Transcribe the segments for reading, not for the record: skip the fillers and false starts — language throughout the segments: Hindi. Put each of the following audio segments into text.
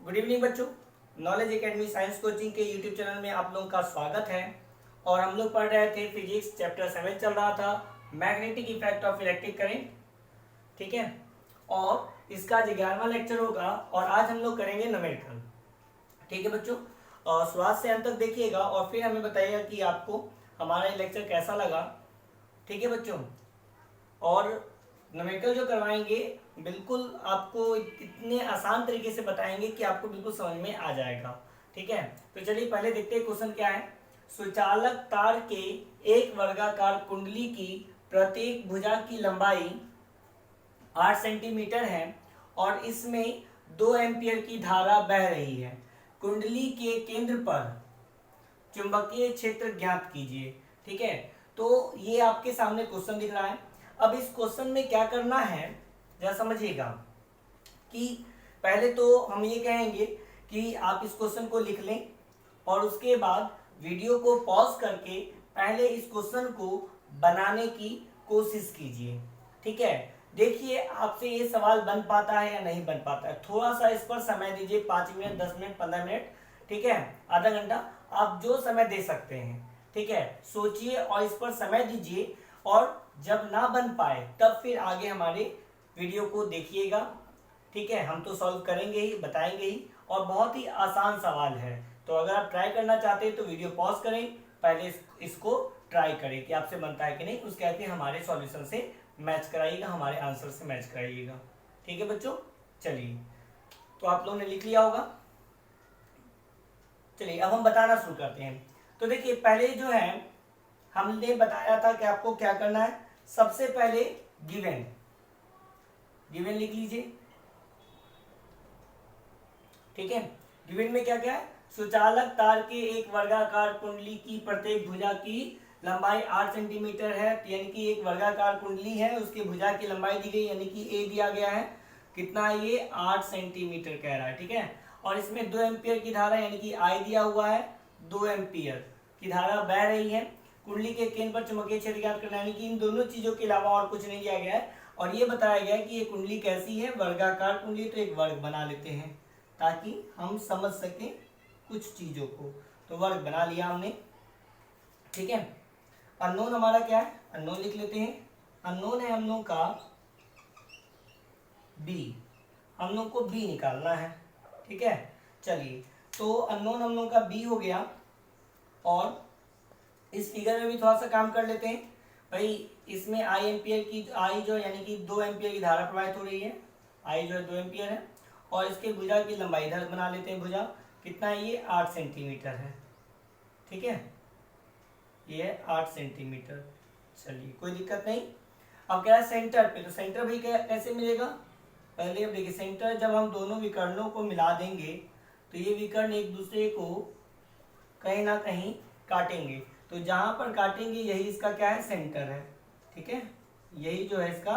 गुड इवनिंग बच्चों। नॉलेज एकेडमी साइंस कोचिंग के यूट्यूब चैनल में आप लोगों का स्वागत है। और हम लोग पढ़ रहे थे फिजिक्स चैप्टर 7 चल रहा था, magnetic effect of electric current. ठीक है, और इसका आज 11वां लेक्चर होगा और आज हम लोग करेंगे न्यूमेरिकल। ठीक है बच्चों, और शुरुआत से अंत तक देखिएगा और फिर हमें बताइएगा कि आपको हमारा ये लेक्चर कैसा लगा। ठीक है बच्चों, और न्यूमेरिकल जो करवाएंगे बिल्कुल आपको इतने आसान तरीके से बताएंगे कि आपको बिल्कुल समझ में आ जाएगा। ठीक है, तो चलिए पहले देखते हैं क्वेश्चन क्या है। सुचालक तार के एक वर्गाकार कुंडली की प्रत्येक भुजा की लंबाई 8 सेंटीमीटर है और इसमें 2 एम्पियर की धारा बह रही है। कुंडली के केंद्र पर चुंबकीय क्षेत्र ज्ञात कीजिए। ठीक है, तो ये आपके सामने क्वेश्चन दिख रहा है। अब इस क्वेश्चन में क्या करना है जरा समझिएगा कि पहले तो हम ये कहेंगे कि आप इस क्वेश्चन को लिख लें और उसके बाद वीडियो को पॉज करके पहले इस क्वेश्चन को बनाने की कोशिश कीजिए। ठीक है, देखिए आपसे ये सवाल बन पाता है या नहीं बन पाता है। थोड़ा सा इस पर समय दीजिए, 5 मिनट, 10 मिनट, 15 मिनट, ठीक है, आधा घंटा, आप जो समय दे सकते हैं। ठीक है, सोचिए और इस पर समय दीजिए और जब ना बन पाए तब फिर आगे हमारे वीडियो को देखिएगा। ठीक है, हम तो सॉल्व करेंगे ही, बताएंगे ही, और बहुत ही आसान सवाल है। तो अगर आप ट्राई करना चाहते हैं तो वीडियो पॉज करें, पहले इसको ट्राई करें कि आपसे बनता है कि नहीं, उसके बाद फिर हमारे सॉल्यूशन से मैच कराइएगा, हमारे आंसर से मैच कराइएगा। ठीक है बच्चों, चलिए तो आप लोगों ने लिख लिया होगा। चलिए अब हम बताना शुरू करते हैं। तो देखिए पहले जो है हमने बताया था कि आपको क्या करना है। सबसे पहले गिवन गिवन लिख लीजिए। ठीक है, गिवन में क्या क्या है। सुचालक तार के एक वर्गाकार कुंडली की प्रत्येक भुजा की लंबाई 8 सेंटीमीटर है, यानी कि एक वर्गाकार कुंडली है, उसकी भुजा की लंबाई दी गई, यानी कि ए दिया गया है। कितना है ये? 8 सेंटीमीटर कह रहा है। ठीक है, और इसमें 2 एम्पियर की धारा, यानी कि आई दिया हुआ है, 2 एम्पियर की धारा बह रही है। कुंडली के केंद्र पर चुंबकीय क्षेत्र ज्ञात करना, यानी कि इन दोनों चीजों के अलावा और कुछ नहीं दिया गया है। और ये बताया गया है कि ये कुंडली कैसी है, वर्गाकार कुंडली। तो एक वर्ग बना लेते हैं ताकि हम समझ सकें कुछ चीजों को। तो वर्ग बना लिया हमने। ठीक है, अननोन हमारा क्या है, अननोन लिख लेते हैं। अननोन है हम लोग का बी, हम लोग को बी निकालना है। ठीक है, चलिए तो अननोन हम लोग का बी हो गया। और इस फिगर में भी थोड़ा सा काम कर लेते हैं भाई। इसमें आई एम्पियर की, आई जो यानी कि 2 एम्पियर की धारा प्रवाहित हो रही है, आई जो है 2 एम्पियर है। और इसके भुजा की लंबाई इधर बना लेते हैं। भुजा कितना है ये? 8 सेंटीमीटर है। ठीक है, ये 8 सेंटीमीटर। चलिए कोई दिक्कत नहीं। अब क्या है सेंटर पे, तो सेंटर भी कैसे मिलेगा? पहले अब देखिए, सेंटर जब हम दोनों विकर्णों को मिला देंगे तो ये विकर्ण एक दूसरे को कहीं ना कहीं काटेंगे। तो जहां पर काटेंगे यही इसका क्या है? सेंटर है। ठीक है, यही जो है इसका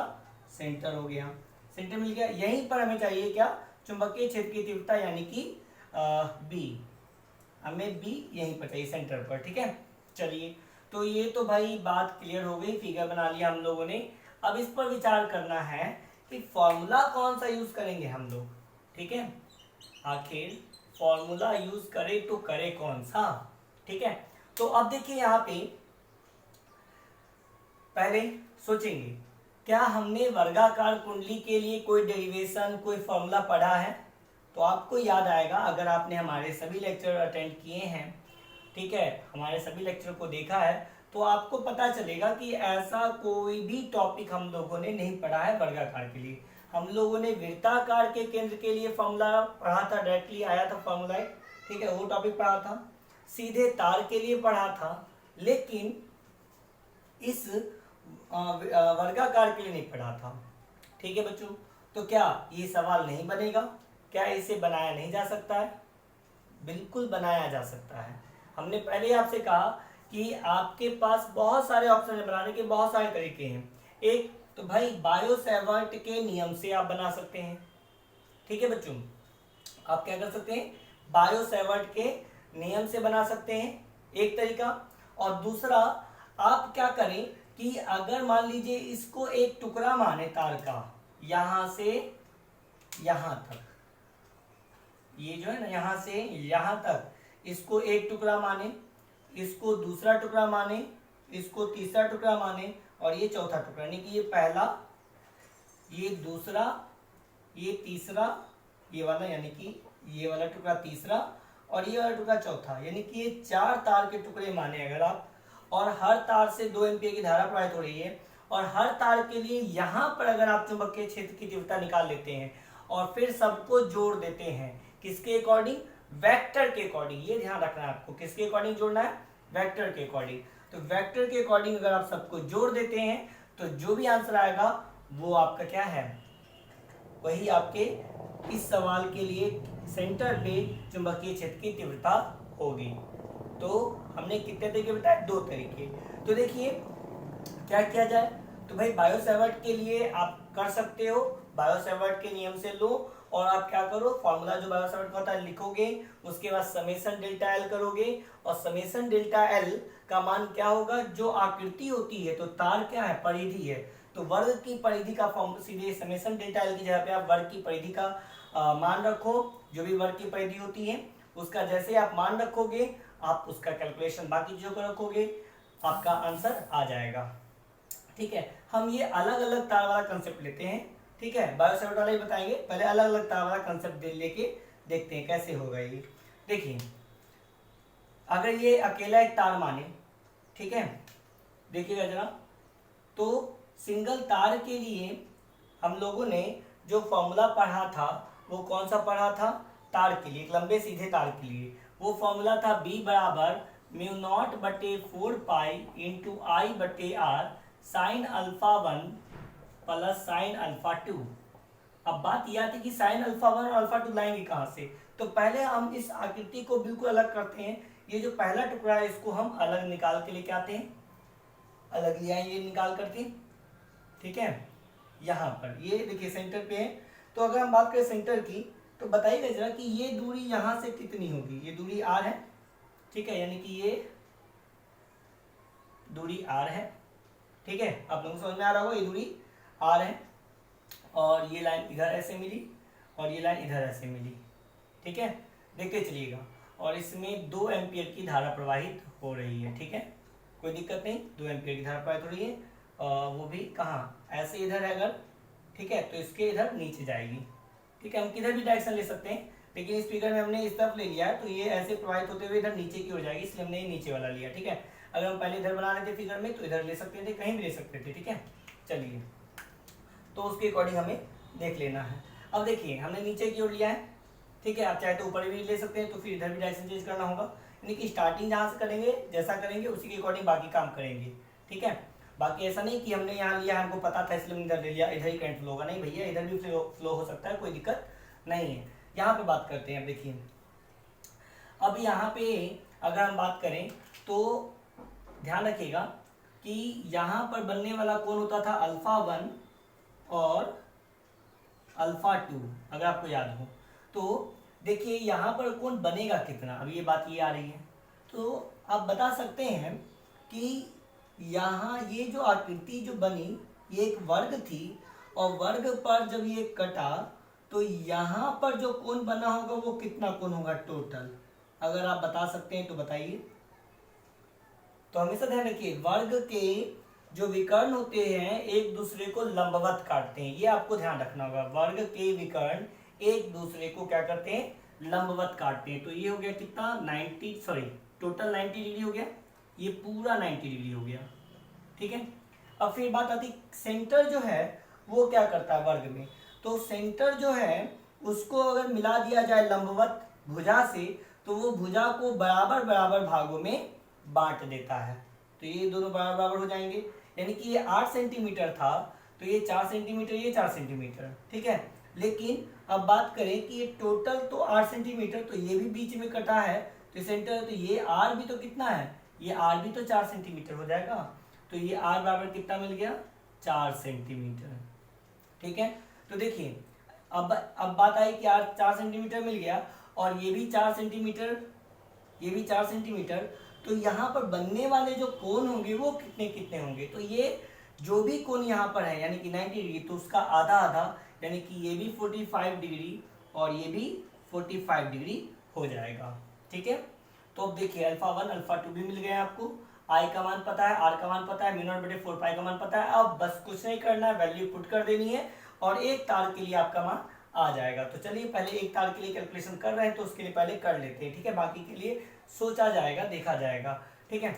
सेंटर हो गया। सेंटर मिल गया। यहीं पर हमें चाहिए क्या? चुंबकीय क्षेत्र की तीव्रता, यानी कि बी। हमें बी यहीं पर चाहिए, सेंटर पर। ठीक है, चलिए तो ये तो भाई बात क्लियर हो गई, फिगर बना लिया हम लोगों ने। अब इस पर विचार करना है कि फॉर्मूला कौन सा यूज करेंगे हम लोग। ठीक है, आखिर फॉर्मूला यूज करें तो करें कौन सा। ठीक है, तो अब देखिए यहाँ पे पहले सोचेंगे, क्या हमने वर्गाकार कुंडली के लिए कोई डेरिवेशन, कोई फॉर्मूला पढ़ा है? तो आपको याद आएगा अगर आपने हमारे सभी लेक्चर अटेंड किए हैं। ठीक है, हमारे सभी लेक्चर को देखा है तो आपको पता चलेगा कि ऐसा कोई भी टॉपिक हम लोगों ने नहीं पढ़ा है वर्गाकार के लिए। हम लोगों ने वृत्ताकार के केंद्र के लिए फॉर्मूला पढ़ा था, डायरेक्टली आया था फॉर्मूला। ठीक है, वो टॉपिक पढ़ा था। सीधे तार के लिए पढ़ा था, लेकिन इस वर्गाकार के लिए नहीं पढ़ा था। ठीक है बच्चों, तो क्या ये सवाल नहीं बनेगा? क्या इसे बनाया नहीं जा सकता है? बिल्कुल बनाया जा सकता है। हमने पहले आपसे कहा कि आपके पास बहुत सारे ऑप्शन है, बनाने के बहुत सारे तरीके हैं। एक तो भाई बायो सेवर्ट के नियम से आप बना सकते हैं। ठीक है बच्चों, आप क्या कर सकते हैं? बायो सेवर्ट के नियम से बना सकते हैं, एक तरीका। और दूसरा, आप क्या करें कि अगर मान लीजिए इसको एक टुकड़ा माने तार का, यहां से यहां तक, ये जो है ना यहाँ से यहाँ तक, इसको एक टुकड़ा माने, इसको दूसरा टुकड़ा माने, इसको तीसरा टुकड़ा माने और ये चौथा टुकड़ा, यानी कि ये पहला, ये दूसरा, ये तीसरा, ये वाला, यानी कि ये वाला टुकड़ा तीसरा और ये वाला टुकड़ा चौथा, यानी कि ये 4 तार के टुकड़े माने अगर आप, और हर तार से 2 एम्पीयर की धारा प्रवाहित हो रही है, और हर तार के लिए यहाँ पर अगर आप चुंबकीय क्षेत्र की तीव्रता निकाल लेते हैं और फिर सबको जोड़ देते हैं, किसके अकॉर्डिंग? वेक्टर के अकॉर्डिंग। ये ध्यान रखना है आपको, किसके अकॉर्डिंग जोड़ना है? वेक्टर के अकॉर्डिंग। तो वेक्टर के अकॉर्डिंग अगर आप सबको जोड़ देते हैं तो जो भी आंसर आएगा वो आपका क्या है? वही आपके इस सवाल के लिए सेंटर पे चुंबकीय क्षेत्र की तीव्रता होगी। तो हमने कितने तरीके बताए? 2 तरीके। तो देखिए क्या किया जाए, तो भाई बायो सेवर्ट के लिए आप कर सकते हो, बायो सेवर्ट के नियम से लो और आप क्या करो, फॉर्मूला जो बायो सेवर्ट का होता है लिखोगे, उसके बाद समेशन डेल्टा एल करोगे और समेशन डेल्टा एल का मान क्या होगा? जो आकृति होती है, तो तार क्या है? परिधि है, तो वर्ग की परिधि का फॉर्म सीधे समेशन डेल्टा एल की जगह पे आप वर्ग की परिधि का मान रखो, जो भी वर्ग की परिधि होती है उसका जैसे आप मान रखोगे, आप उसका कैलकुलेशन बाकी चीजों को रखोगे, आपका आंसर आ जाएगा। ठीक है, हम ये अलग अलग तार वाला कंसेप्ट लेते हैं। ठीक है, बायो सेवर्ट वाला ही बताएंगे, पहले अलग अलग तार वाला कंसेप्ट लेके देखते हैं कैसे होगा ये। देखिए अगर ये अकेला एक तार माने, ठीक है, देखिएगा जरा, तो सिंगल तार के लिए हम लोगों ने जो फॉर्मूला पढ़ा था वो कौन सा पढ़ा था? तार के लिए, एक लंबे सीधे तार के लिए वो फॉर्मूला था B बराबर μ0/4 pi into I/R sine alpha 1 plus sine alpha 2। अब बात यह आती कि साइन अल्फा 1 और अल्फा 2 लाएंगे कहाँ से? तो पहले हम इस आकृति को बिल्कुल अलग करते हैं। ये जो पहला टुकड़ा है इसको हम अलग निकाल के लेके आते हैं, अलग ले आएंगे निकाल करके। ठीक है, यहाँ पर ये देखिए सेंटर पे है, तो अगर हम बात करें सेंटर की तो बताइएगा जरा कि ये दूरी यहाँ से कितनी होगी? ये दूरी r है, ठीक है, यानी कि ये दूरी r है। ठीक है, आप लोगों को समझ में आ रहा होगा, ये दूरी r है और ये लाइन इधर ऐसे मिली और ये लाइन इधर ऐसे मिली। ठीक है, देखते चलिएगा, और इसमें 2 एम्पीयर की धारा प्रवाहित हो रही है। ठीक है, कोई दिक्कत नहीं, 2 एम्पीयर की धारा प्रवाहित हो रही है, वो भी कहाँ? ऐसे इधर है अगर, ठीक है, तो इसके इधर नीचे जाएगी। ठीक है, हम किधर भी डायरेक्शन ले सकते हैं, लेकिन इस फिगर में हमने इस तरफ ले लिया है तो ये ऐसे प्रवाहित होते हुए इधर नीचे की ओर जाएगी, इसलिए हमने ये नीचे वाला लिया। ठीक है, अगर हम पहले इधर बना रहे थे फिगर में तो इधर ले सकते थे, कहीं भी ले सकते थे। ठीक है, चलिए, तो उसके अकॉर्डिंग हमें देख लेना है। अब देखिए हमने नीचे की ओर लिया है, ठीक है, आप चाहे तो ऊपर भी ले सकते हैं, तो फिर इधर भी डायरेक्शन चेंज करना होगा, यानी कि स्टार्टिंग जहाँ से करेंगे जैसा करेंगे उसी के अकॉर्डिंग बाकी काम करेंगे। ठीक है, बाकी ऐसा नहीं कि हमने यहाँ लिया, हमको पता था इसलिए इधर ले लिया, इधर ही करंट फ्लो होगा, नहीं भैया, इधर भी फ्लो हो सकता है, कोई दिक्कत नहीं है। यहाँ पे बात करते हैं। अब देखिए, अब यहाँ पे अगर हम बात करें तो ध्यान रखिएगा कि यहाँ पर बनने वाला कोण होता था अल्फा 1 और अल्फा 2, अगर आपको याद हो। तो देखिए यहाँ पर कोण बनेगा कितना, अब ये बात ये आ रही है, तो आप बता सकते हैं कि यहाँ ये जो आकृति जो बनी ये एक वर्ग थी, और वर्ग पर जब ये कटा तो यहाँ पर जो कोण बना होगा वो कितना कोण होगा टोटल? अगर आप बता सकते हैं तो बताइए। तो हमेशा ध्यान रखिए, वर्ग के जो विकर्ण होते हैं एक दूसरे को लंबवत काटते हैं, ये आपको ध्यान रखना होगा। वर्ग के विकर्ण एक दूसरे को क्या करते हैं? लंबवत काटते हैं। तो ये हो गया कितना? 90, सॉरी टोटल 90 डिग्री हो गया, ये पूरा 90 डिग्री हो गया। ठीक है, अब फिर बात आती सेंटर जो है वो क्या करता है वर्ग में, तो सेंटर जो है उसको अगर मिला दिया जाए लंबवत भुजा से तो वो भुजा को बराबर बराबर भागों में बांट देता है, तो ये दोनों बराबर बराबर हो जाएंगे, यानी कि ये 8 सेंटीमीटर था तो ये 4 सेंटीमीटर, ये 4 सेंटीमीटर। ठीक है, लेकिन अब बात करें कि ये टोटल तो 8 सेंटीमीटर, तो ये भी बीच में कटा है तो सेंटर, तो ये आर भी तो कितना है? ये आर भी तो 4 सेंटीमीटर हो जाएगा, तो ये आर बराबर कितना मिल गया? 4 सेंटीमीटर। ठीक है, तो देखिए अब बात आई कि आर 4 सेंटीमीटर मिल गया और ये भी 4 सेंटीमीटर, ये भी 4 सेंटीमीटर, तो यहाँ पर बनने वाले जो कोण होंगे वो कितने कितने होंगे? तो ये जो भी कोण यहाँ पर है यानी कि 90 डिग्री, तो उसका आधा आधा, यानी कि ये भी 45 डिग्री और ये भी 45 डिग्री हो जाएगा। ठीक है, तो अब देखिए अल्फा 1 अल्फा 2 भी मिल गया आपको, आई का मान पता है, आर का मान पता है, म्यू नॉट बटे 4 पाई का मान पता है। अब बस कुछ नहीं करना है, वैल्यू पुट कर देनी है और एक तार के लिए आपका मान आ जाएगा। तो चलिए पहले एक तार के लिए कैलकुलेशन कर रहे हैं तो उसके लिए पहले कर लेते हैं। ठीक है, बाकी के लिए सोचा जाएगा, देखा जाएगा। ठीक है,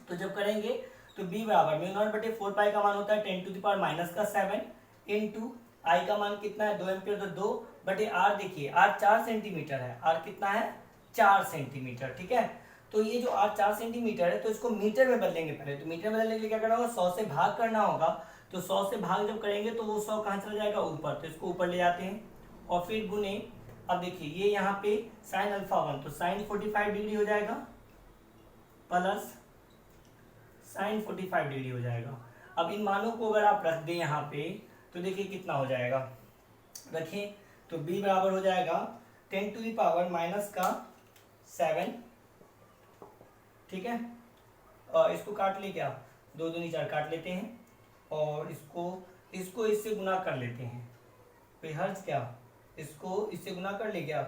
तो जब करेंगे तो b बराबर म्यू नॉट बटे 4 पाई का मान होता है 10 टू द पावर माइनस का 7 इंटू आई का मान कितना है 2 एम्पियर, तो 2 बटे आर, देखिए आर 4 सेंटीमीटर है, आर कितना है 4 सेंटीमीटर। ठीक है, तो ये जो आर 4 सेंटीमीटर है तो इसको मीटर में बदलेंगे पहले। तो मीटर में बदलने के लिए क्या करना होगा, 100 से भाग करना होगा। तो 100 से भाग जब करेंगे तो वो 100 कहाँ चला जाएगा, ऊपर, तो इसको ऊपर ले जाते हैं और फिर गुने। अब देखिए ये यहाँ पे साइन अल्फा 1, तो साइन 45 डिग्री हो जाएगा प्लस साइन 45 डिग्री हो जाएगा। अब इन मानों को अगर आप रख दें यहाँ पे तो देखिए कितना हो जाएगा, रखें तो b बराबर हो जाएगा 10 टू द पावर माइनस का 7। ठीक है, और इसको काट ले, क्या 2 दूनी 4 काट लेते हैं और इसको इससे गुना कर लेते हैं। कोई हर्ज क्या, इसको इससे गुना कर ले, क्या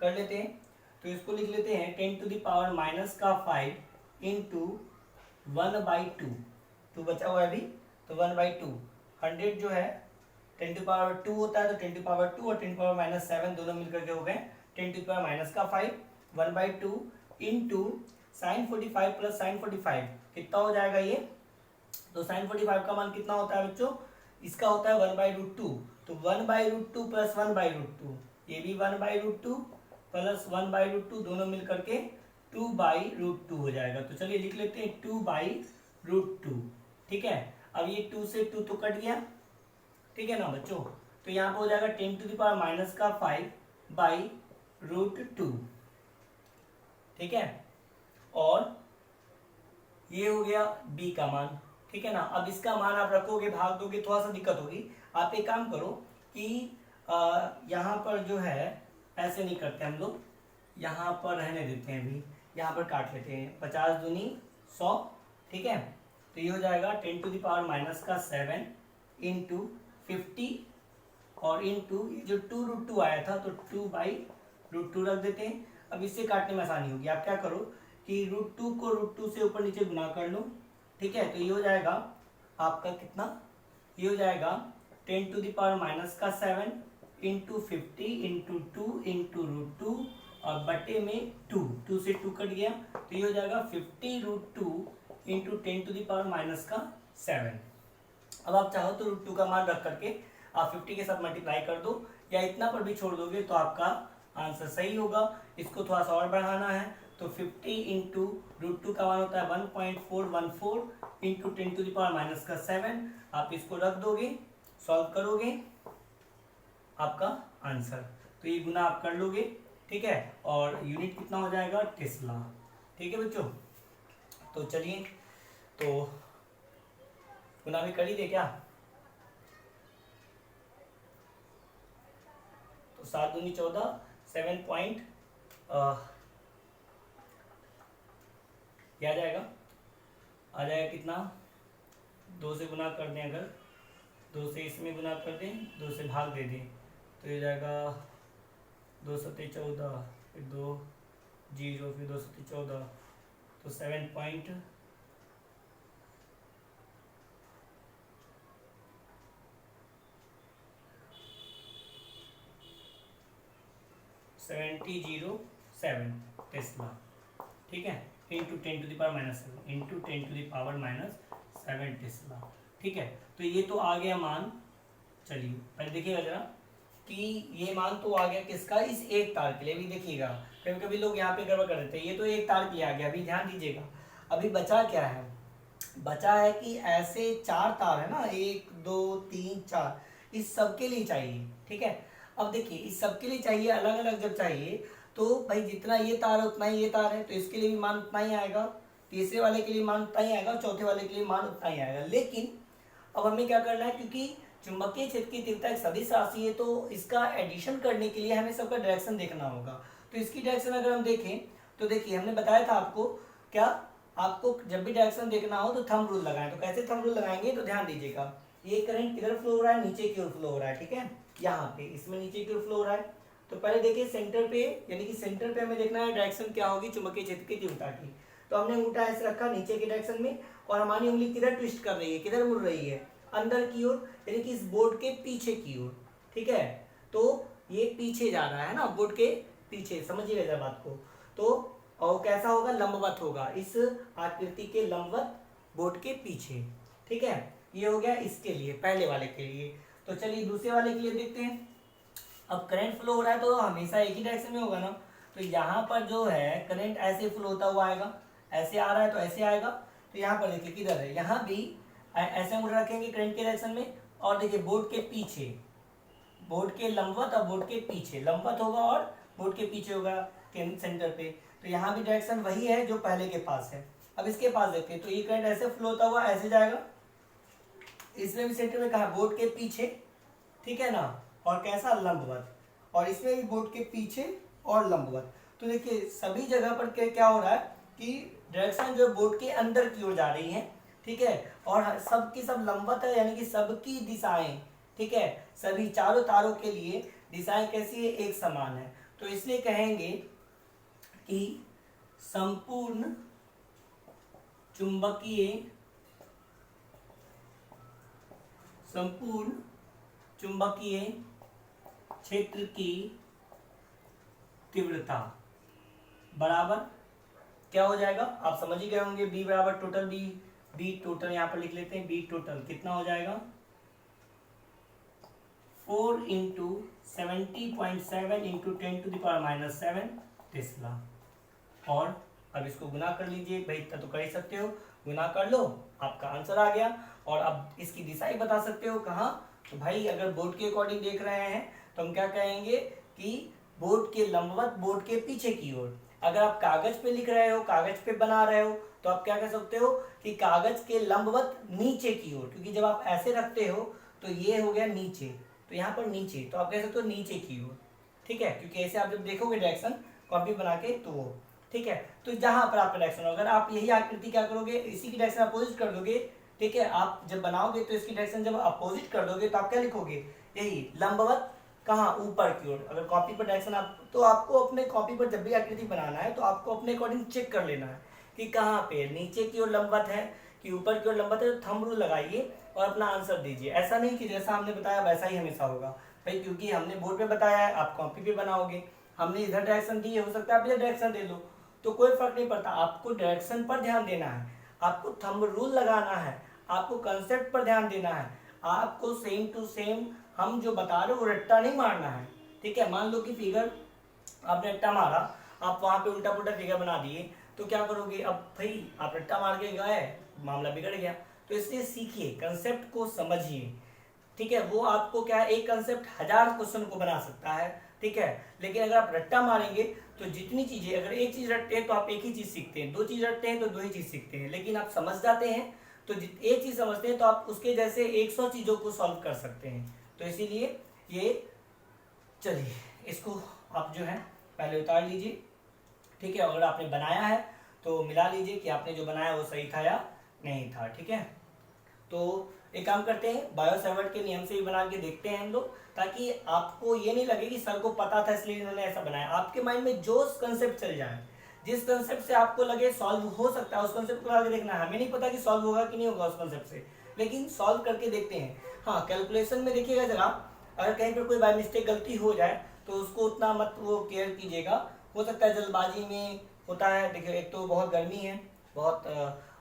कर लेते हैं। तो इसको लिख लेते हैं 10 टू द पावर माइनस का 5 इंटू 1/2, 2 बचा हुआ है अभी, तो 1/2। 100 जो है 10 टू पावर 2 होता है, तो 10 टू पावर 2 और 10 टू पावर माइनस 7 दोनों मिलकर के हो गए 10 टू पावर माइनस का 5, 1/2 इंटू साइन 45 प्लस साइन 45 कितना हो जाएगा ये। तो साइन 45 का मान कितना होता है बच्चों, इसका होता है 1/√2, तो 1/√2 प्लस 1/√2, ये भी 1/√2 प्लस 1/√2 दोनों मिलकर के 2/√2 हो जाएगा। तो चलिए लिख लेते हैं 2/√2। ठीक है, अब ये 2 से 2 तो कट गया, ठीक है ना बच्चों। तो यहाँ पे हो जाएगा 10 टू द पावर माइनस का 5/√2। ठीक है, और ये हो गया b का मान। ठीक है ना, अब इसका मान आप रखोगे, भाग दोगे, थोड़ा सा दिक्कत होगी। आप एक काम करो कि यहाँ पर जो है ऐसे नहीं करते हम लोग, यहाँ पर रहने देते हैं, अभी यहाँ पर काट लेते हैं, 50 दूनी 100। ठीक है, तो ये हो जाएगा 10 टू द पावर माइनस का 7 इंटू 50 और इंटू ये जो 2√2 आया था तो 2/√2 रख देते हैं। अब इससे काटने में आसानी होगी, आप क्या करो कि √2 को √2 से ऊपर नीचे गुना कर लो। ठीक है, तो ये हो जाएगा आपका कितना, ये हो जाएगा 10 टू द पावर माइनस का 7 इंटू 50 इंटू 2 इंटू √2 और बटे में 2 से 2 कट गया, तो ये हो जाएगा 50√2 into 10 to the power minus का 7। अब आप चाहो तो √2 का मान रख करके आप 50 के साथ मल्टीप्लाई कर दो या इतना पर भी छोड़ दोगे तो आपका आंसर सही होगा। इसको थोड़ा सा और बढ़ाना है तो 50 इंटू √2 का मान होता है 1.414 into 10 to the power minus का 7। आप इसको रख दोगे, सॉल्व करोगे, आपका आंसर, तो ये गुना आप कर लोगे। ठीक है, और यूनिट कितना हो जाएगा, टेस्ला। ठीक है बच्चों, तो चलिए तो गुना भी कर ही दे क्या, तो 7 दूनी 14, 7 पॉइंट क्या आ जाएगा, आ जाएगा कितना, 2 से गुना कर दें, अगर 2 से इसमें गुना कर दें, 2 से भाग दे दें, तो ये जाएगा 2 सत्ते 14, फिर 2 0, फिर 2 सत्ते 14, तो 7.70 7 टेस्ला। ठीक है, into 10 to the power minus 7 into 10 to the power minus 7 tesla. ठीक है, तो ये तो आ गया मान। चलिए पहले देखिएगा जरा कि ये मान तो आ गया किसका, इस एक तार के लिए। भी देखिएगा कभी कभी लोग यहाँ पे गड़बड़ कर देते हैं, ये तो एक तार के लिए आ गया। अभी ध्यान दीजिएगा, अभी बचा क्या है, बचा है कि ऐसे 4 तार है ना, 1 2 3 4, इस सब के लिए चाहिए। ठीक है, अब देखिए इस सब के लिए चाहिए, अलग अलग जब चाहिए तो भाई जितना ये तार है उतना ही ये तार है, तो इसके लिए भी मान उतना ही आएगा, तीसरे वाले के लिए मान उतना ही आएगा, चौथे वाले के लिए मान उतना ही आएगा। लेकिन अब हमें क्या करना है, क्योंकि चुंबकीय क्षेत्र की तीव्रता एक सदिश राशि है, तो इसका एडिशन करने के लिए हमें सबका डायरेक्शन देखना होगा। तो इसकी डायरेक्शन अगर हम देखें तो देखिए हमने बताया था आपको, क्या आपको जब भी डायरेक्शन देखना हो तो थंब रूल लगाएं। तो कैसे थंब रूल लगाएंगे, तो ध्यान दीजिएगा, ये करंट किधर फ्लो हो रहा है, नीचे की ओर फ्लो हो रहा है। ठीक है, यहाँ पे इसमें नीचे की ओर फ्लो हो रहा है, तो पहले देखिए सेंटर पे, यानी कि सेंटर पे हमें देखना है डायरेक्शन क्या होगी चुंबकीय क्षेत्र की तीव्रता की। तो हमने अंगूठा ऐसे रखा नीचे की डायरेक्शन में, और हमारी उंगली किधर ट्विस्ट कर रही है, किधर मुड़ रही है, अंदर की ओर, यानी कि इस बोर्ड के पीछे की ओर। ठीक है, तो ये पीछे जा रहा है ना, बोर्ड के पीछे, समझिएगा जरा बात को। तो और कैसा होगा, लंबवत होगा, इस आकृति के लंबवत बोर्ड के पीछे। ठीक है, ये हो गया इसके लिए, पहले वाले के लिए। तो चलिए दूसरे वाले के लिए देखते हैं। अब करंट फ्लो हो रहा है तो हमेशा एक ही डायरेक्शन में होगा ना, तो यहाँ पर जो है करंट ऐसे फ्लो होता हुआ आएगा, ऐसे आ रहा है तो ऐसे आएगा। तो यहाँ पर देखिए किधर है, यहाँ भी ऐसे अंगूठा रखेंगे करंट के डायरेक्शन में, और देखिए बोर्ड के पीछे, बोर्ड के लंबवत और बोर्ड के पीछे, लंबवत होगा और बोर्ड के पीछे होगा सेंटर पे। तो यहाँ भी डायरेक्शन वही है जो पहले के पास है। अब इसके पास देखते हैं, तो ये करंट ऐसे फ्लो होता हुआ ऐसे जाएगा, इसमें भी सेंटर में कहा बोर्ड के पीछे, ठीक है ना, और कैसा, लंबवत, और इसमें भी बोर्ड के पीछे और लंबवत। तो देखिए सभी जगह पर क्या हो रहा है कि डायरेक्शन जो बोर्ड के अंदर की ओर जा रही है, ठीक है, और सब की सब लंबवत है, यानी कि सबकी दिशाएं, ठीक है, सभी चारों तारों के लिए दिशाएं कैसी है, एक समान है। तो इसलिए कहेंगे कि संपूर्ण चुंबकीय क्षेत्र की तीव्रता बराबर क्या हो जाएगा, आप समझ ही गए होंगे, बी बराबर टोटल बी टोटल यहाँ पर लिख लेते हैं, बी टोटल कितना हो जाएगा, 4 इंटू 70.7 इंटू 10⁻⁻7 टेस्ला। और अब इसको गुना कर लीजिए, भाई इतना तो कर ही सकते हो, गुना कर लो, आपका आंसर आ गया। और अब इसकी दिशा ही बता सकते हो कहाँ, तो भाई अगर बोर्ड के अकॉर्डिंग देख रहे हैं तो हम क्या कहेंगे कि बोर्ड के लंबवत, बोर्ड के पीछे की ओर। अगर आप कागज पे लिख रहे हो, कागज पे बना रहे हो, तो आप क्या कह सकते हो कि कागज के लंबवत नीचे की ओर, क्योंकि जब आप ऐसे रखते हो तो ये हो गया नीचे, तो यहाँ पर नीचे, तो आप कह सकते हो नीचे की ओर। ठीक है, क्योंकि ऐसे आप जब देखोगे डायरेक्शन कॉपी बना के तो वो, ठीक है। तो जहां पर आपका डायरेक्शन होगा, अगर आप यही आकृति क्या करोगे, इसी की डायरेक्शन अपोजिट कर दोगे, ठीक है, आप जब बनाओगे तो इसकी डायरेक्शन जब अपोजिट कर दोगे तो आप क्या लिखोगे, यही लंबवत, कहाँ, ऊपर की ओर। अगर कॉपी पर डायरेक्शन आप, तो आपको अपने कॉपी पर जब भी आकृति बनाना है तो आपको अपने अकॉर्डिंग चेक कर लेना है कि कहाँ पे नीचे की ओर लंबवत है कि ऊपर की ओर लंबवत है, तो थंब रूल लगाइए और अपना आंसर दीजिए। ऐसा नहीं कि जैसा हमने बताया वैसा ही हमेशा होगा भाई, क्योंकि हमने बोर्ड पे बताया है, आप कॉपी पे बनाओगे, हमने इधर डायरेक्शन दी है, हो सकता है आप इधर डायरेक्शन दे लो, तो कोई फर्क नहीं पड़ता, आपको डायरेक्शन पर ध्यान देना है, आपको थंब रूल लगाना है, आपको कंसेप्ट पर ध्यान देना है, आपको सेम टू सेम हम जो बता रहे हो वो रट्टा नहीं मारना है। ठीक है, मान लो कि फिगर आपने रट्टा मारा, आप वहां पे उल्टा पुल्टा फिगर बना दिए, तो क्या करोगे, अब भाई आप रट्टा मार के गए, मामला बिगड़ गया। तो इसलिए सीखिए, कंसेप्ट को समझिए, ठीक है, वो आपको क्या है, एक कंसेप्ट 1000 क्वेश्चन को बना सकता है, ठीक है। लेकिन अगर आप रट्टा मारेंगे तो जितनी चीजें, अगर एक चीज रटते हैं तो आप एक ही चीज सीखते हैं, दो चीज रटते हैं तो दो ही चीज सीखते हैं, लेकिन आप समझ जाते हैं तो एक चीज समझते हैं तो आप उसके जैसे 100 चीजों को सॉल्व कर सकते हैं। तो इसीलिए ये, चलिए इसको आप जो है पहले उतार लीजिए, ठीक है, अगर आपने बनाया है तो मिला लीजिए कि आपने जो बनाया वो सही था या नहीं था। ठीक है, तो एक काम करते हैं, बायो-सैवर्ट के नियम से भी बना के देखते हैं हम लोग, ताकि आपको ये नहीं लगे कि सर को पता था इसलिए इन्होंने ऐसा बनाया। आपके माइंड में जो कंसेप्ट चल जाए, जिस कंसेप्ट से आपको लगे सॉल्व हो सकता है, उस कंसेप्ट को आगे देखना है। हमें नहीं पता कि सॉल्व होगा कि नहीं होगा उस कंसेप्ट से, लेकिन सॉल्व करके देखते हैं। हाँ, कैलकुलेशन में देखिएगा जरा, अगर कहीं पर कोई बाय मिस्टेक गलती हो जाए तो उसको उतना मत वो केयर कीजिएगा, हो सकता है जल्दबाजी में होता है। देखिए एक तो बहुत गर्मी है, बहुत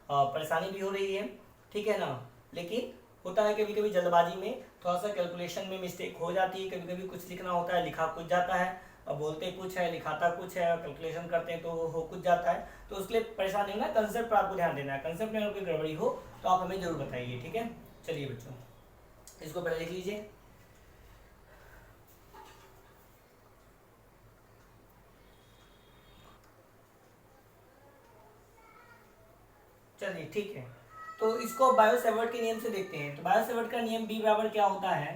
परेशानी भी हो रही है, ठीक है ना, लेकिन होता है कभी कभी जल्दबाजी में थोड़ा सा कैलकुलेशन में मिस्टेक हो जाती है, कभी कभी कुछ लिखना होता है, लिखा कुछ जाता है, अब बोलते कुछ है, लिखाता कुछ है, कैलकुलेशन करते हैं तो हो कुछ जाता है, तो उसके लिए परेशान नहीं होना, कंसेप्ट पर आपको ध्यान देना है। कंसेप्ट में अगर कोई गड़बड़ी हो तो आप हमें जरूर बताइए, ठीक है। चलिए बच्चों, इसको पहले लिख लीजिए। चलिए ठीक है, तो इसको बायो-सैवर्ट के नियम से देखते हैं। तो बायो-सैवर्ट का नियम बी बराबर क्या होता है,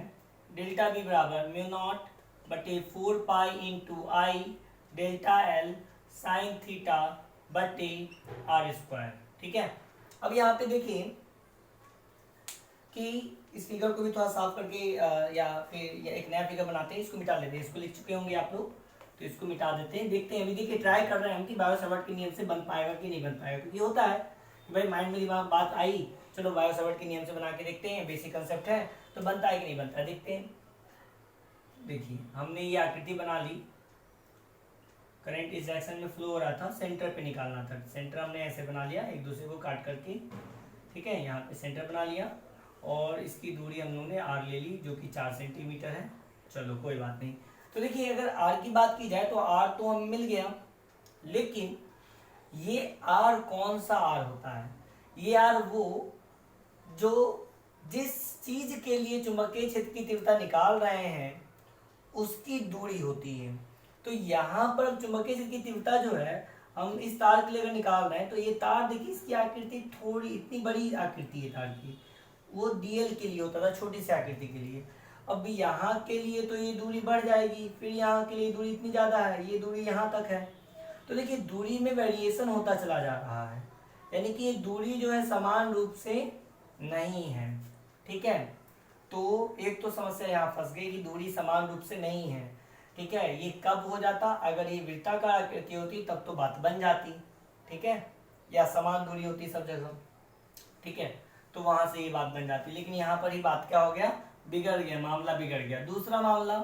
डेल्टा बी बराबर μ0 बटे 4 पाई इंटू आई डेल्टा एल साइन थीटा बटे आर स्क्वायर। ठीक है, अब यहाँ पे देखिए कि इस फिगर को भी थोड़ा साफ करके या फिर एक नया फिगर बनाते हैं, इसको मिटा लेते हैं। इसको लिख चुके होंगे आप लोग, तो इसको मिटा देते हैं। देखते हैं, अभी देखिए ट्राई कर रहे हैं हम कि बायो-सैवर्ट के नियम से बन पाएगा कि नहीं बन पाएगा, क्योंकि होता है कि भाई माइंड में दिमाग बात आई, चलो बायो-सैवर्ट के नियम से बना के देखते हैं, बेसिक कंसेप्ट है तो बनता है कि नहीं बनता है, देखते हैं। देखिए हमने ये आकृति बना ली, करंट इस डायरेक्शन में फ्लो हो रहा था, सेंटर पे निकालना था। सेंटर हमने ऐसे बना लिया, एक दूसरे को काट करके, ठीक है। यहाँ पे सेंटर बना लिया और इसकी दूरी हम लोगों ने आर ले ली, जो कि 4 सेंटीमीटर है। चलो कोई बात नहीं। तो देखिए अगर आर की बात की जाए तो आर तो हमें मिल गया, लेकिन ये आर कौन सा आर होता है? ये आर वो जो जिस चीज के लिए चुंबकीय क्षेत्र की तीव्रता निकाल रहे हैं उसकी दूरी होती है। तो यहाँ पर चुंबकीय क्षेत्र की तीव्रता जो है, हम इस तार के लिए अगर निकाल रहे हैं तो ये तार देखिए, इसकी आकृति थोड़ी इतनी बड़ी आकृति है तार की, वो डीएल के लिए होता था, छोटी सी आकृति के लिए। अब यहाँ के लिए तो ये दूरी बढ़ जाएगी, फिर यहाँ के लिए दूरी इतनी ज़्यादा है, ये दूरी यहाँ तक है। तो देखिए दूरी में वेरिएशन होता चला जा रहा है, यानी कि ये दूरी जो है समान रूप से नहीं है, ठीक है। तो एक तो समस्या यहाँ फंस गई कि दूरी समान रूप से नहीं है, ठीक है। ये कब हो जाता? अगर ये वृत्ताकार आकृति होती तब तो बात बन जाती, ठीक है, या समान दूरी होती सब जगह, ठीक है, तो वहां से ये बात बन जाती। लेकिन यहाँ पर ही बात क्या हो गया, बिगड़ गया, मामला बिगड़ गया। दूसरा मामला,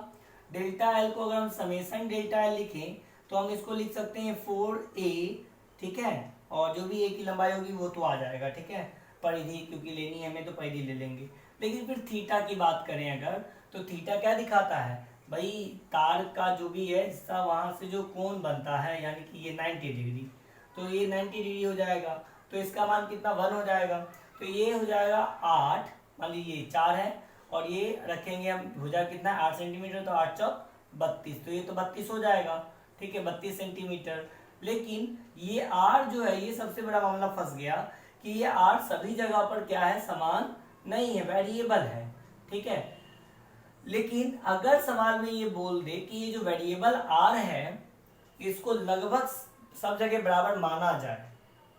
डेल्टा एल को अगर हम समेसन डेल्टा एल लिखें तो हम इसको लिख सकते हैं 4a, ठीक है, और जो भी ए की लंबाई होगी वो तो आ जाएगा, ठीक है। परिधि क्योंकि लेनी है हमें तो परिधि ले लेंगे। लेकिन फिर थीटा की बात करें अगर, तो थीटा क्या दिखाता है भाई, तार का जो भी है हिस्सा वहां से जो कोण बनता है, यानी कि ये 90 डिग्री, तो ये 90 डिग्री हो जाएगा। तो इसका मान कितना, 1 हो जाएगा। तो ये हो जाएगा 8, मान लीजिए 4 है, और ये रखेंगे हम भुजा कितना, 8 सेंटीमीटर, तो 8 चौक 32, तो ये तो 32 हो जाएगा, ठीक है, 32 सेंटीमीटर। लेकिन ये आर जो है, ये सबसे बड़ा मामला फंस गया कि ये आर सभी जगह पर क्या है, समान नहीं है, वेरिएबल है, ठीक है। लेकिन अगर सवाल में ये बोल दे कि ये जो वेरिएबल आर है इसको लगभग सब जगह बराबर माना जाए,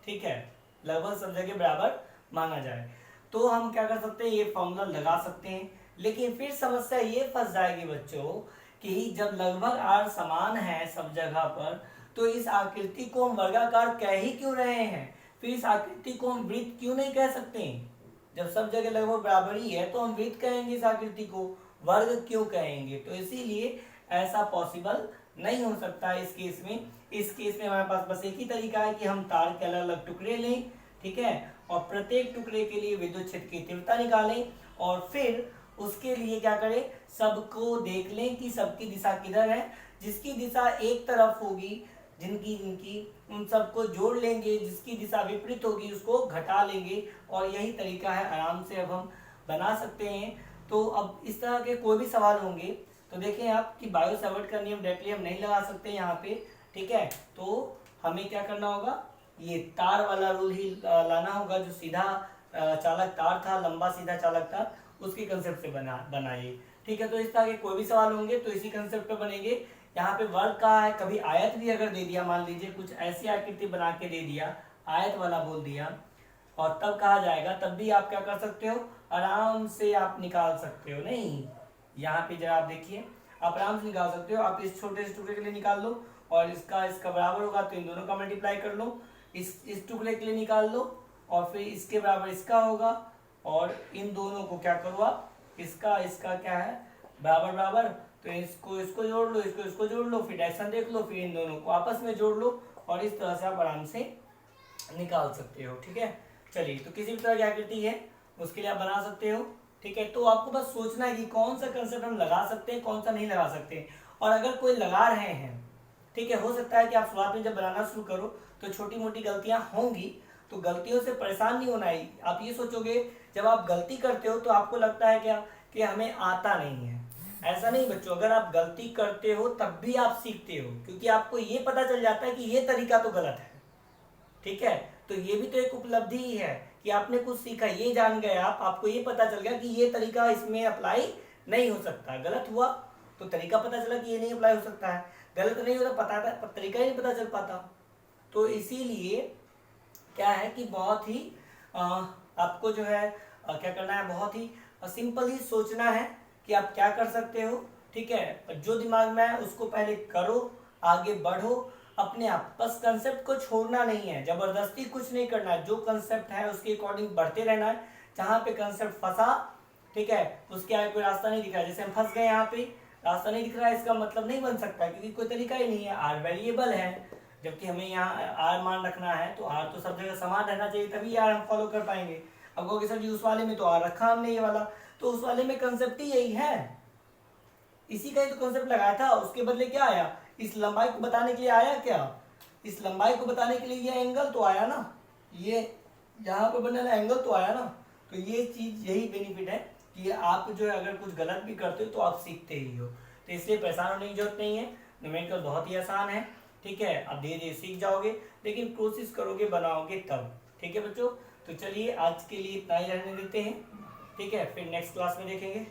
ठीक है, लगभग सब जगह बराबर माना जाए, तो हम क्या कर सकते हैं, ये फॉर्मूला लगा सकते हैं। लेकिन फिर समस्या ये फंस जाएगी बच्चों कि जब लगभग आर समान है सब जगह पर, तो इस आकृति को हम वर्गाकार कह ही क्यों रहे हैं, फिर इस आकृति को हम वृत्त क्यों नहीं कह सकते? जब सब जगह लगभग बराबर ही है तो हम वृत्त कहेंगे, इस आकृति को वर्ग क्यों कहेंगे? तो इसीलिए ऐसा पॉसिबल नहीं हो सकता इस केस में। इस केस में हमारे पास बस एक ही तरीका है कि हम तार के अलग अलग टुकड़े लें, ठीक है, और प्रत्येक टुकड़े के लिए विद्युत क्षेत्र की तीव्रता निकालें, और फिर उसके लिए क्या करें, सबको देख लें कि सबकी दिशा किधर है। जिसकी दिशा एक तरफ होगी, जिनकी उन सबको जोड़ लेंगे, जिसकी दिशा विपरीत होगी उसको घटा लेंगे, और यही तरीका है, आराम से अब हम बना सकते हैं। तो अब इस तरह के कोई भी सवाल होंगे तो देखें आप कि बायो-सैवर्ट का नियम डायरेक्टली हम नहीं लगा सकते यहाँ पे, ठीक है। तो हमें क्या करना होगा, ये तार वाला रूल ही लाना होगा, जो सीधा चालक तार था, लंबा सीधा चालक था, उसकी कंसेप्ट से बनाइए, ठीक है। तो इस तरह के कोई भी सवाल होंगे तो इसी कंसेप्ट पे बनेंगे। यहाँ पे वर्ग कहा है, कभी आयत भी अगर दे दिया, मान लीजिए कुछ ऐसी आकृति बना के दे दिया, आयत वाला बोल दिया, और तब कहा जाएगा, तब भी आप क्या कर सकते हो, आराम से आप निकाल सकते हो। नहीं, यहाँ पे जरा आप देखिए, आप आराम से निकाल सकते हो। आप इस छोटे से टुकड़े के लिए निकाल लो, और इसका बराबर होगा तो इन दोनों का मल्टीप्लाई कर लो, इस टुकड़े के लिए निकाल लो, और फिर इसके बराबर इसका होगा, और इन दोनों को क्या करो आप, इसका क्या है, बराबर बराबर, तो इसको जोड़ लो, इसको जोड़ लो, फिर डायरेक्शन देख लो, फिर इन दोनों को आपस में जोड़ लो, और इस तरह से आप आराम से निकाल सकते हो, ठीक है। चलिए, तो किसी भी तरह की आकृति है उसके लिए आप बना सकते हो, ठीक है। तो आपको बस सोचना है कि कौन सा कंसेप्ट हम लगा सकते हैं, कौन सा नहीं लगा सकते। और अगर कोई लगा रहे हैं, ठीक है, हो सकता है कि आप शुरुआत में जब बनाना शुरू करो तो छोटी मोटी गलतियां होंगी, तो गलतियों से परेशान नहीं होना है। आप ये सोचोगे जब आप गलती करते हो तो आपको लगता है क्या कि हमें आता नहीं है। ऐसा नहीं बच्चों, अगर आप गलती करते हो तब भी आप सीखते हो, क्योंकि आपको ये पता चल जाता है कि ये तरीका तो गलत है, ठीक है। तो ये भी तो एक उपलब्धि ही है कि आपने कुछ सीखा, ये जान गए आपको ये पता चल गया कि ये तरीका इसमें अप्लाई नहीं हो सकता। गलत हुआ तो तरीका पता चला कि ये नहीं अप्लाई हो सकता है, गलत नहीं होता पता था, तरीका ही नहीं पता चल पाता। तो इसीलिए क्या है कि बहुत ही आपको जो है क्या करना है, बहुत ही और सिंपल ही सोचना है कि आप क्या कर सकते हो, ठीक है। जो दिमाग में है उसको पहले करो, आगे बढ़ो अपने आप, बस कंसेप्ट को छोड़ना नहीं है, जबरदस्ती कुछ नहीं करना है, जो कंसेप्ट है उसके अकॉर्डिंग बढ़ते रहना है। जहाँ पे कंसेप्ट फंसा, ठीक है, उसके आगे कोई रास्ता नहीं दिख रहा, जैसे हम फंस गए यहाँ पे, रास्ता नहीं दिख रहा है, इसका मतलब नहीं बन सकता, क्योंकि कोई तरीका ही नहीं है, आर वेरिएबल है, जबकि हमें यहाँ आर मान रखना है, तो आर तो सब जगह समान रहना चाहिए, तभी आर हम फॉलो कर पाएंगे। अब कहोगे सर जी उस वाले में तो आर रखा हमने ये वाला, तो उस वाले में कंसेप्ट ही यही है, इसी का ही तो कंसेप्ट लगाया था, उसके बदले क्या आया, इस लंबाई को बताने के लिए आया क्या, इस लंबाई को बताने के लिए ये एंगल तो आया ना, ये यहाँ पे बनने वाला एंगल तो आया ना। तो ये चीज, यही बेनिफिट है कि आप जो है अगर कुछ गलत भी करते हो तो आप सीखते ही हो, तो इसलिए परेशान होने की जरूरत नहीं है। न्यूमेरिकल बहुत ही आसान है, ठीक है, आप धीरे धीरे सीख जाओगे, लेकिन कोशिश करोगे बनाओगे तब, ठीक है बच्चों। तो चलिए आज के लिए इतना ही रहने देते हैं, ठीक है, फिर नेक्स्ट क्लास में देखेंगे।